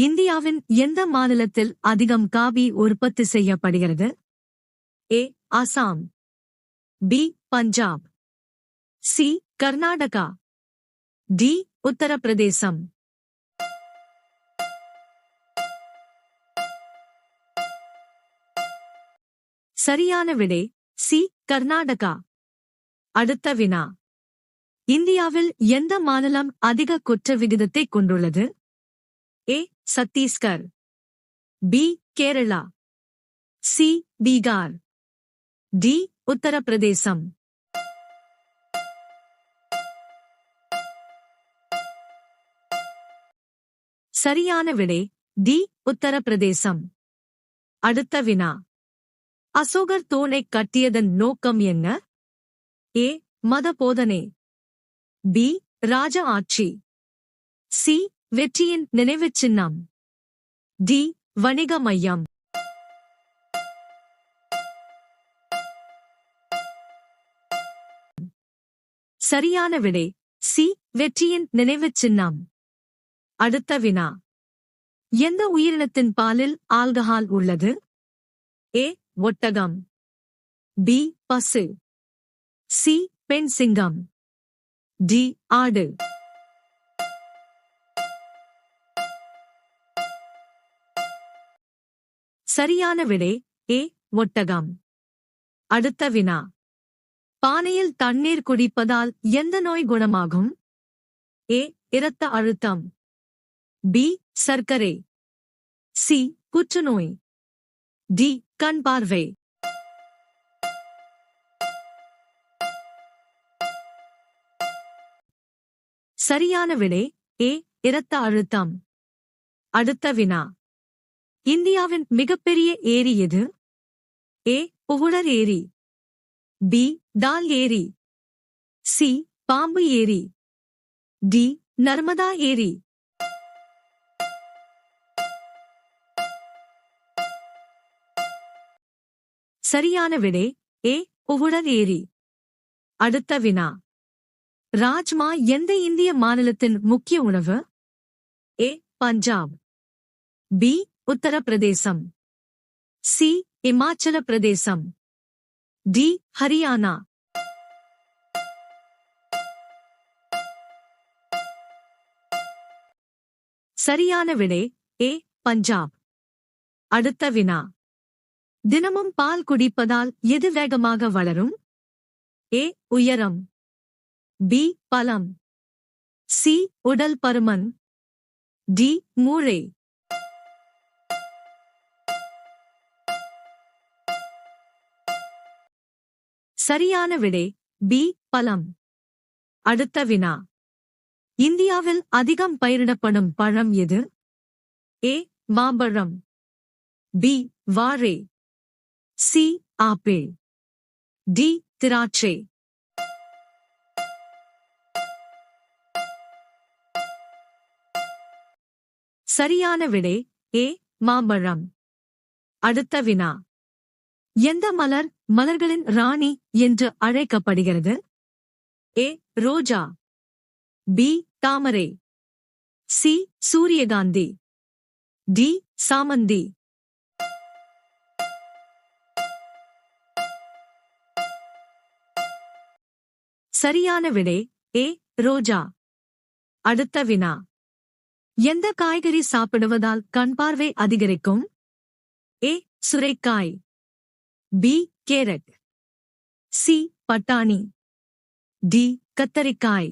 இந்தியாவின் எந்த மாநிலத்தில் அதிகம் காபி உற்பத்தி செய்யப்படுகிறது? A. Assam. B. Punjab. C. Karnataka. D. Uttar Pradesh. சரியான விடை சி. கர்நாடகா. அடுத்த வினா. இந்தியாவில் எந்த மாநிலம் அதிக குற்ற விகிதத்தை கொண்டுள்ளது? A. Chhattisgarh. B. Kerala. C. Bihar. D. Uttar Pradesh. சரியான விடை டி. உத்தரப்பிரதேசம். அடுத்த வினா. அசோகர் தூணைக் கட்டியதன் நோக்கம் என்ன? ஏ. மத போதனை. பி. ராஜ ஆட்சி. சி. வெற்றியின் நினைவுச் சின்னம். டி. வணிக மையம். சரியான விடை சி. வெற்றியின் நினைவுச் சின்னம். அடுத்த வினா. எந்த உயிரினத்தின் பாலில் ஆல்கஹால் உள்ளது? ஏ. ஒட்டகம். பி. பசு. சி. பெண் சிங்கம். டி. ஆடு. சரியான விடை ஏ. ஒட்டகம். அடுத்த வினா. பானையில் தண்ணீர் குடிப்பதால் எந்த நோய் குணமாகும்? ஏ. இரத்த அழுத்தம். பி. சர்க்கரை. சி. புற்றுநோய். டி. கண் பார்வை. சரியான விடை ஏ. இரத்த அழுத்தம். அடுத்த வினா. இந்தியாவின் மிகப்பெரிய ஏரி எது? ஏ. புகுழர் ஏரி. பி. டால் ஏரி. சி. பாம்பு ஏரி. டி. நர்மதா ஏரி. சரியான விடை ஏ. புகுழர் ஏரி. அடுத்த வினா. ராஜ்மா எந்த இந்திய மாநிலத்தின் முக்கிய உணவு? ஏ. பஞ்சாப். பி. உத்தரப்பிரதேசம். சி. இமாச்சல பிரதேசம். டி. ஹரியானா. சரியான விடை ஏ. பஞ்சாப். அடுத்த வினா. தினமும் பால் குடிப்பதால் எது வேகமாக வளரும்? ஏ. உயரம். பி. பலம். சி. உடல் பருமன். டி. மூளை. சரியான விடை பி. பலம். அடுத்த வினா. இந்தியாவில் அதிகம் பயிரிடப்படும் பழம் எது? ஏ. மாம்பழம். பி. வாழை. சி. ஆப்பிள். டி. திராட்சை. சரியான விடை ஏ. மாம்பழம். அடுத்த வினா. எந்த மலர் மலர்களின் ராணி என்று அழைக்கப்படுகிறது? ஏ. ரோஜா. பி. தாமரை. சி. சூரியகாந்தி. டி. சாமந்தி. சரியான விடை ஏ. ரோஜா. அடுத்த வினா. எந்த காய்கறி சாப்பிடுவதால் கண் பார்வை அதிகரிக்கும்? ஏ. சுரைக்காய். பி. கேரட். சி. பட்டாணி. டி. கத்தரிக்காய்.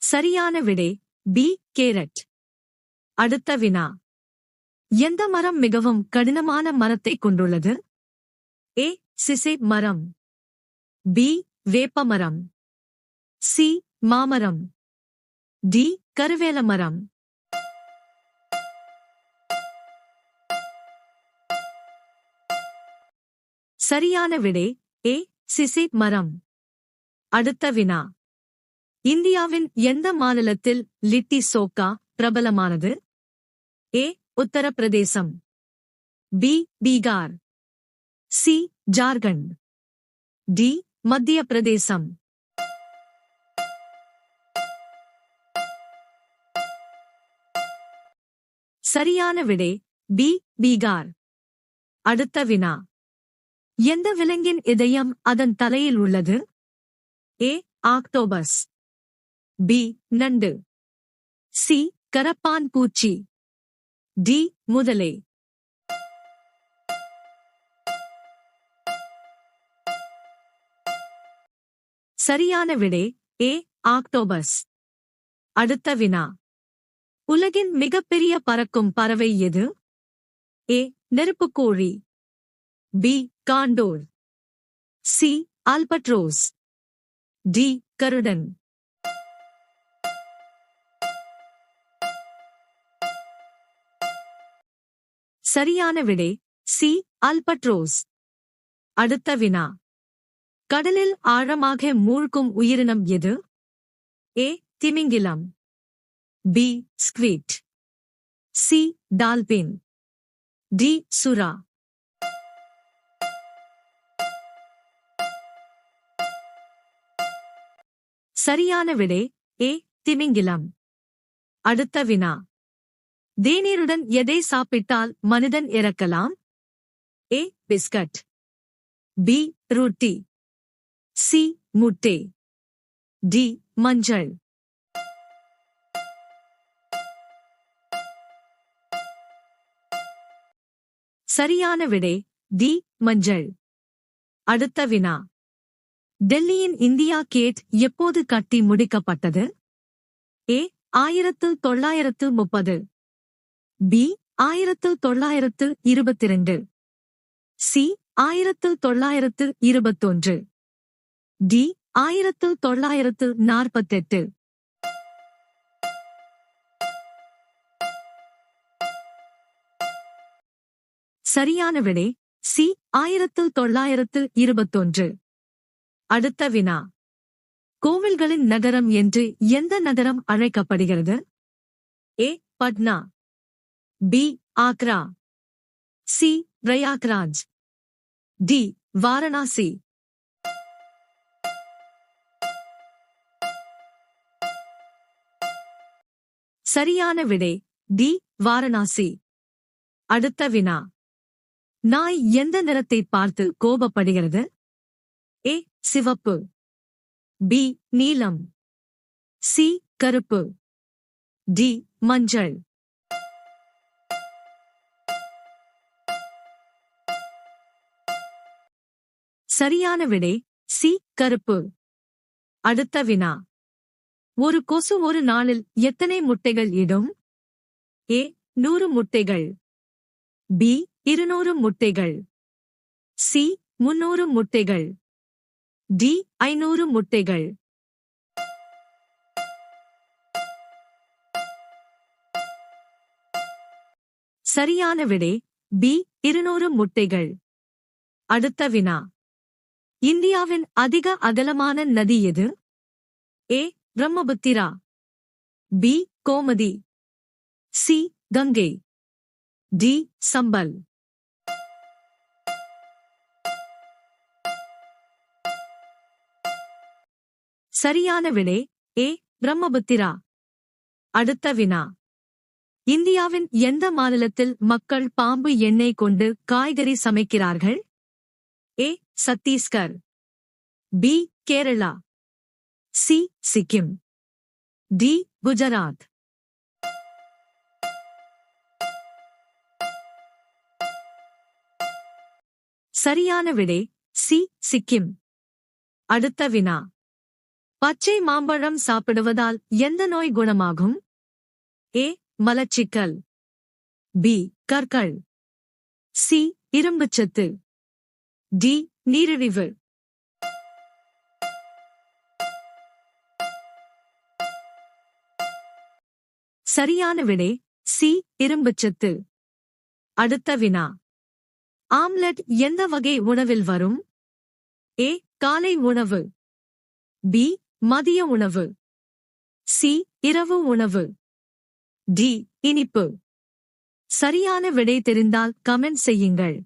சரியான விடை பி. கேரட். அடுத்த வினா. எந்த மரம் மிகவும் கடினமான மரத்தை கொண்டுள்ளது? ஏ. சிசை மரம். பி. வேப்ப மரம். சி. மாமரம். டி. கருவேல மரம். சரியான விடை ஏ. சிசை மரம். அடுத்த வினா. இந்தியாவின் எந்த மாநிலத்தில் லிட்டி சோக்கா பிரபலமானது? A. Uttar Pradesh. B. Bihar. C. Jharkhand. D. Madhya Pradesh. சரியான விடை பி பீகார். அடுத்த வினா. எந்த விலங்கின் இதயம் அதன் தலையில் உள்ளது? ஏ ஆக்டோபஸ், பி நண்டு, சி கரப்பான் பூச்சி, டி முதலை. சரியான விடை ஏ ஆக்டோபஸ். அடுத்த வினா. உலகின் மிகப்பெரிய பறக்கும் பறவை எது? ஏ நெருப்புக்கோழி, பி காண்டோர், சி ஆல்பட்ரோஸ், டி கருடன். சரியான விடை சி ஆல்பட்ரோஸ். அடுத்த வினா. கடலில் ஆழமாக மூழ்கும் உயிரினம் எது? ஏ திமிங்கிலம், B squid, C dolphin, D சுறா. சரியான விடை ஏ திமிங்கிலம். அடுத்த வினா. தேநீருடன் எதை சாப்பிட்டால் மனிதன் இறக்கலாம்? ஏ பிஸ்கட், பி ரொட்டி, சி முட்டை, டி மஞ்சள். சரியான விடை டி மஞ்சள். அடுத்த வினா. டெல்லியின் இந்தியா கேட் எப்போது கட்டி முடிக்கப்பட்டது? ஏ 1930, பி 1922, சி 1921, டி 1948. சரியான விடை சி 1921. அடுத்த வினா. கோவில்களின் நகரம் என்று எந்த நகரம் அழைக்கப்படுகிறது? A Patna, B Agra, C Prayagraj, D Varanasi. சரியான விடை டி வாரணாசி. அடுத்த வினா. நாய் எந்த நிறத்தை பார்த்து கோபப்படுகிறது? ஏ சிவப்பு, பி நீலம், சி கருப்பு, டி மஞ்சள். சரியான விடை சி கருப்பு. அடுத்த வினா. ஒரு கொசு ஒரு நாளில் எத்தனை முட்டைகள் இடும்? ஏ 100 முட்டைகள், பி 200 முட்டைகள், சி 300 முட்டைகள், டி 500 முட்டைகள். சரியான விடை பி 200 முட்டைகள். அடுத்த வினா. இந்தியாவின் அதிக அகலமான நதி எது? A Brahmaputra, B Gomti, C Ganga, D Chambal. சரியான விடை ஏ பிரம்மபுத்திரா. அடுத்த வினா. இந்தியாவின் எந்த மாநிலத்தில் மக்கள் பாம்பு எண்ணெய் கொண்டு காய்கறி சமைக்கிறார்கள்? A Chhattisgarh, B Kerala, C Sikkim, D Gujarat. சரியான விடை சி சிக்கிம். அடுத்த வினா. பச்சை மாம்பழம் சாப்பிடுவதால் எந்த நோய் குணமாகும்? ஏ மலச்சிக்கல், பி கற்கள், சி இரும்புச்சத்து, டி நீரிழிவு. சரியான விடை சி இரும்புச்சத்து. அடுத்த வினா. ஆம்லெட் எந்த வகை உணவில் வரும்? ஏ காலை உணவு, பி மதிய உணவு, சி இரவு உணவு, டி இனிப்பு. சரியான விடை தெரிந்தால் கமெண்ட் செய்யுங்கள்.